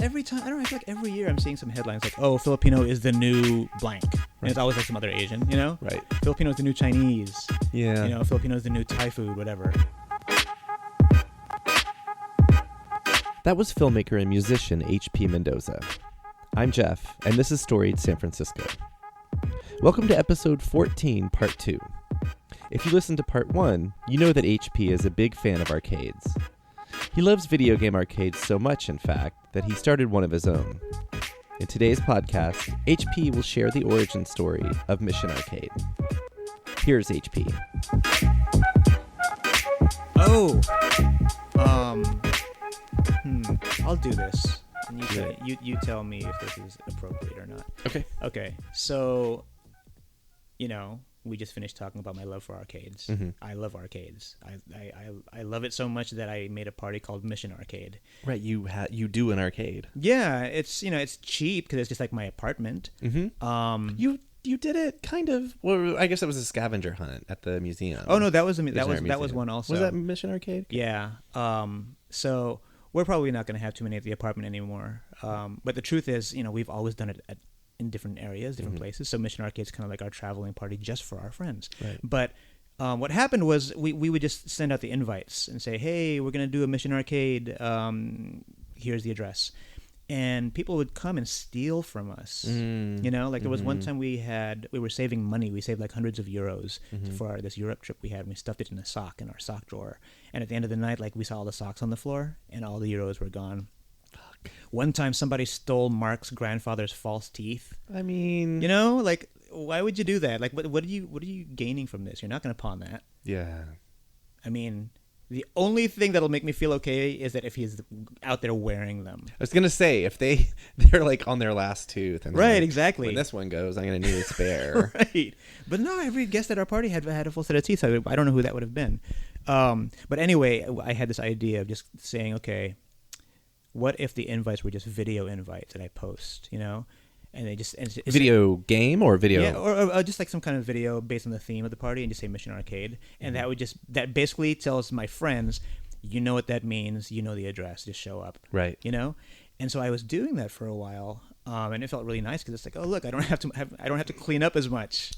every time, I don't know, I feel like every year I'm seeing some headlines like, oh, Filipino is the new blank. And it's always like some other Asian, you know? Right. Filipino is the new Chinese. Yeah. You know, Filipino is the new Thai food, whatever. That was filmmaker and musician H.P. Mendoza. I'm Jeff, and this is Storied San Francisco. Welcome to episode 14, part 2. If you listened to part 1, you know that HP is a big fan of arcades. He loves video game arcades so much, in fact, that he started one of his own. In today's podcast, HP will share the origin story of Mission Arcade. Here's HP. I'll do this. And you tell me if this is appropriate or not. Okay. So, you know, we just finished talking about my love for arcades. Mm-hmm. I love arcades. I love it so much that I made a party called Mission Arcade. Right, you do an arcade. Yeah, it's cheap because it's just like my apartment. Mm-hmm. You did it kind of. Well, I guess it was a scavenger hunt at the museum. Oh no, that was one also. Was that Mission Arcade? Yeah. So we're probably not going to have too many at the apartment anymore. But the truth is, we've always done it in different areas, different places. So Mission Arcade's kind of like our traveling party just for our friends. Right. But what happened was we would just send out the invites and say, hey, we're going to do a Mission Arcade. Here's the address. And people would come and steal from us. There was one time we were saving money. We saved like hundreds of euros for this Europe trip we had. And we stuffed it in our sock drawer. And at the end of the night, like we saw all the socks on the floor and all the euros were gone. One time somebody stole Mark's grandfather's false teeth. I mean, why would you do that? Like, what are you gaining from this? You're not going to pawn that. Yeah. I mean, the only thing that'll make me feel okay is that if he's out there wearing them. I was going to say, if they're like on their last tooth. And right, like, exactly. When this one goes, I'm going to need a spare. Right. But no, every guest at our party had a full set of teeth. So I don't know who that would have been. But anyway, I had this idea of just saying, okay, what if the invites were just video invites that I post, and they just... Video game or video... Yeah, or just like some kind of video based on the theme of the party and just say Mission Arcade. And that basically tells my friends, you know what that means, you know the address, just show up. Right. And so I was doing that for a while, and it felt really nice because it's like, oh, look, I don't have to clean up as much.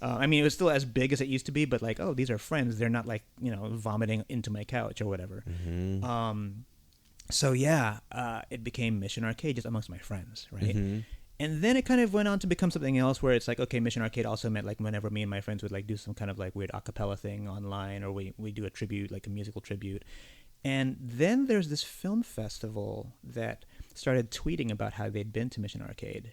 Right. It was still as big as it used to be, but like, oh, these are friends. They're not like, vomiting into my couch or whatever. Mm-hmm. So yeah, it became Mission Arcade just amongst my friends, right? Mm-hmm. And then it kind of went on to become something else where it's like, okay, Mission Arcade also meant like whenever me and my friends would like do some kind of like weird a cappella thing online, or we do a tribute, like a musical tribute. And then there's this film festival that started tweeting about how they'd been to Mission Arcade,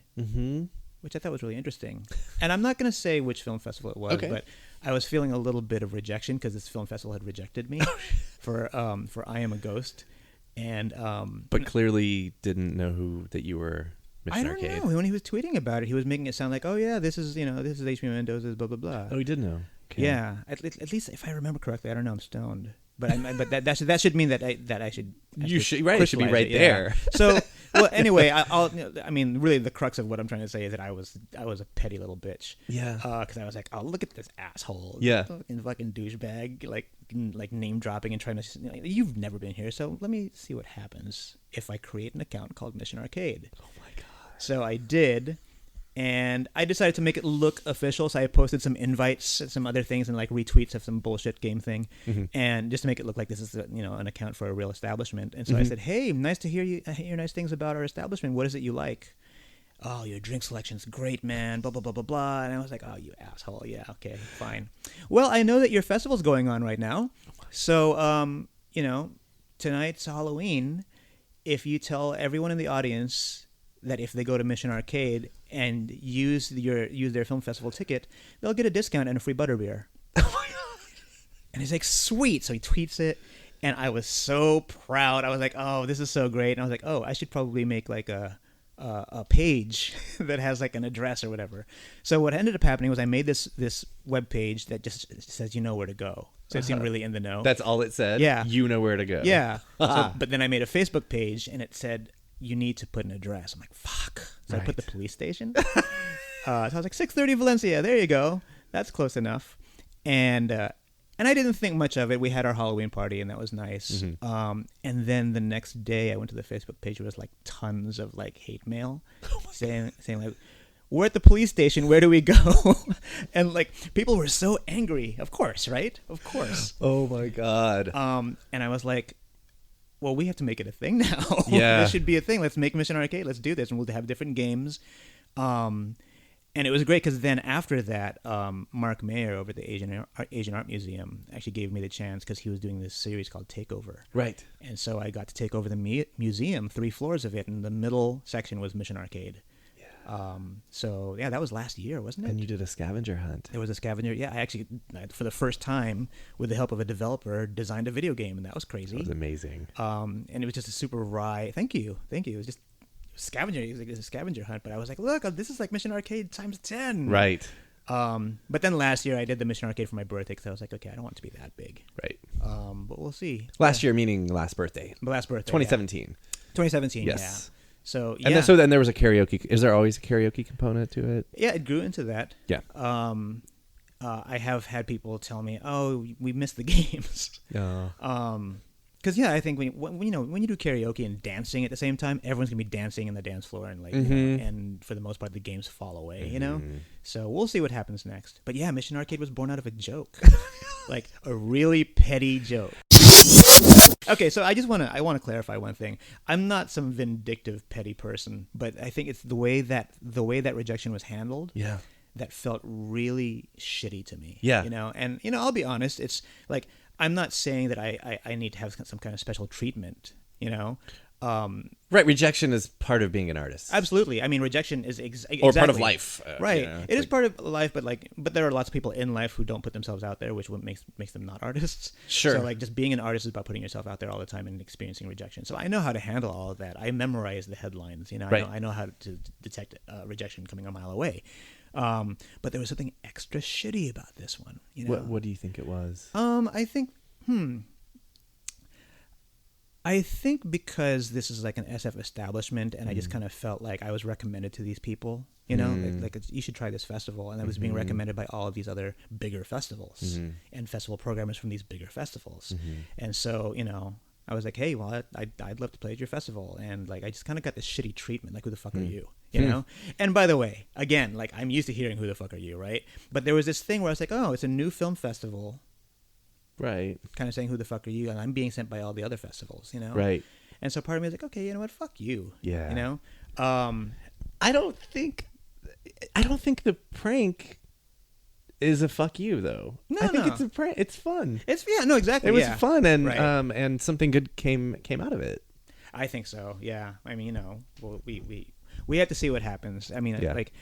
which I thought was really interesting. And I'm not going to say which film festival it was, okay, but I was feeling a little bit of rejection because this film festival had rejected me for I Am a Ghost. And but clearly didn't know that you were Mission Arcade. I don't know. When he was tweeting about it, he was making it sound like, oh yeah, this is H.P. Mendoza's blah blah blah. Oh, he did know. Okay. Yeah, at least if I remember correctly. I don't know. I'm stoned, but that should mean that I should. You should right. It should be right there. Yeah. So well, anyway, really, the crux of what I'm trying to say is that I was a petty little bitch. Yeah. Because I was like, oh, look at this asshole. Yeah. Fucking douchebag, like name dropping and trying to. You've never been here, so let me see what happens if I create an account called Mission Arcade. Oh my god. So I did, and I decided to make it look official. So I posted some invites, some other things, and like retweets of some bullshit game thing, and just to make it look like this is an account for a real establishment. And so I said, "Hey, nice to hear nice things about our establishment. What is it you like? Oh, your drink selection's great, man. Blah blah blah blah blah." And I was like, "Oh, you asshole. Yeah, okay, fine. Well, I know that your festival's going on right now, so tonight's Halloween. If you tell everyone in the audience that if they go to Mission Arcade and use their film festival ticket, they'll get a discount and a free butterbeer." Oh my god! And he's like, "Sweet!" So he tweets it, and I was so proud. I was like, "Oh, this is so great!" And I was like, "Oh, I should probably make like a page that has like an address or whatever." So what ended up happening was I made this web page that just says you know where to go. So it seemed really in the know. That's all it said? Yeah. You know where to go. Yeah. But then I made a Facebook page and it said, you need to put an address. I'm like, fuck. So I put the police station. So I was like, 630 Valencia. There you go. That's close enough. And And I didn't think much of it. We had our Halloween party, and that was nice. And then the next day, I went to the Facebook page. There was like tons of like hate mail saying like, "We're at the police station. Where do we go?" And like people were so angry. Of course, right? Of course. Oh my God. And I was like, well, we have to make it a thing now. Yeah. This should be a thing. Let's make Mission Arcade. Let's do this, and we'll have different games. And it was great because then after that, Mark Mayer over at the Asian Art Museum actually gave me the chance because he was doing this series called Takeover. Right. And so I got to take over the museum, 3 floors of it, and the middle section was Mission Arcade. Yeah. So yeah, that was last year, wasn't it? And you did a scavenger hunt. There was a scavenger. Yeah, I actually, for the first time, with the help of a developer, designed a video game, and that was crazy. That was amazing. And it was just a super wry. Thank you. It was just scavenger. It was like a scavenger hunt, but I was like, look, this is like Mission Arcade times 10. Right. But then last year I did the Mission Arcade for my birthday because I was like, okay, I don't want it to be that big. Right. But we'll see. Last year, meaning last birthday. Last birthday. 2017. Yeah. 2017. Yes. Yeah. So yeah. And so then there was a karaoke. Is there always a karaoke component to it? Yeah, it grew into that. Yeah. I have had people tell me, "Oh, we missed the games." Because I think when you do karaoke and dancing at the same time, everyone's gonna be dancing in the dance floor, and and for the most part, the games fall away. You know, so we'll see what happens next. But yeah, Mission Arcade was born out of a joke, like a really petty joke. Okay, so I want to clarify one thing. I'm not some vindictive, petty person, but I think it's the way that rejection was handled. Yeah. That felt really shitty to me. Yeah. And I'll be honest. It's like I'm not saying that I need to have some kind of special treatment. Right. Rejection is part of being an artist. Absolutely. I mean, rejection is exactly part of life. Right. It is part of life, but there are lots of people in life who don't put themselves out there, which makes them not artists. Sure. So like just being an artist is about putting yourself out there all the time and experiencing rejection. So I know how to handle all of that. I memorize the headlines. Right. I know how to detect rejection coming a mile away. But there was something extra shitty about this one. What do you think it was? I think because this is like an SF establishment, and I just kind of felt like I was recommended to these people, like you should try this festival, and I was being recommended by all of these other bigger festivals and festival programmers from these bigger festivals, and so I was like, hey, well, I'd love to play at your festival, and like I just kind of got this shitty treatment, like who the fuck are you, And by the way, again, like I'm used to hearing who the fuck are you, right? But there was this thing where I was like, oh, it's a new film festival. Right. Kind of saying, who the fuck are you? And I'm being sent by all the other festivals, Right. And so part of me was like, okay, you know what? Fuck you. Yeah. I don't think the prank is a fuck you though. I think it's a prank. It's fun. Exactly. It was yeah. fun, and right. And something good came out of it. I think so. Yeah. I mean, well, we have to see what happens. I mean, like,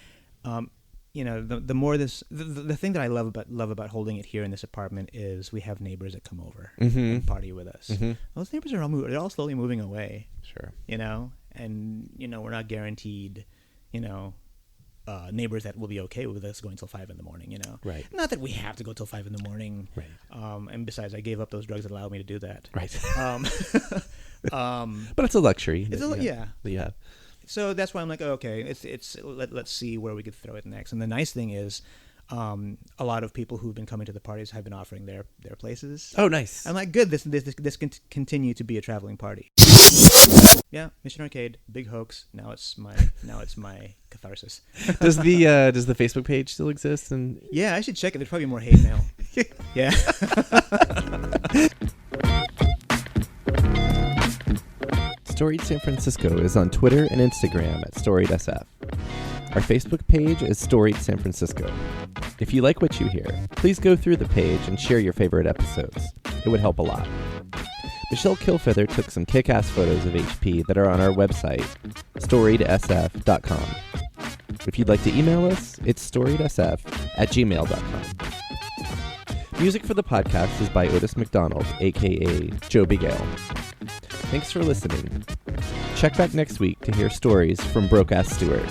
the more the thing that I love about holding it here in this apartment is we have neighbors that come over and party with us. Those neighbors are they're all slowly moving away. Sure. And we're not guaranteed, neighbors that will be okay with us going till 5 a.m. Right. Not that we have to go till 5 a.m. Right. And besides, I gave up those drugs that allowed me to do that. Right. But it's a luxury. Yeah. So that's why I'm like, okay, let's see where we could throw it next. And the nice thing is, a lot of people who've been coming to the parties have been offering their places. Oh, nice. I'm like, good. This can continue to be a traveling party. Yeah, Mission Arcade, big hoax. Now it's my catharsis. Does the Facebook page still exist? And yeah, I should check it. There's probably more hate mail. Yeah. Storied San Francisco is on Twitter and Instagram at StoriedSF. Our Facebook page is Storied San Francisco. If you like what you hear, please go through the page and share your favorite episodes. It would help a lot. Michelle Kilfeather took some kick-ass photos of HP that are on our website, storiedsf.com. If you'd like to email us, it's storiedsf@gmail.com. Music for the podcast is by Otis McDonald, a.k.a. Joe Bigale. Thanks for listening. Check back next week to hear stories from Broke-Ass Stewart.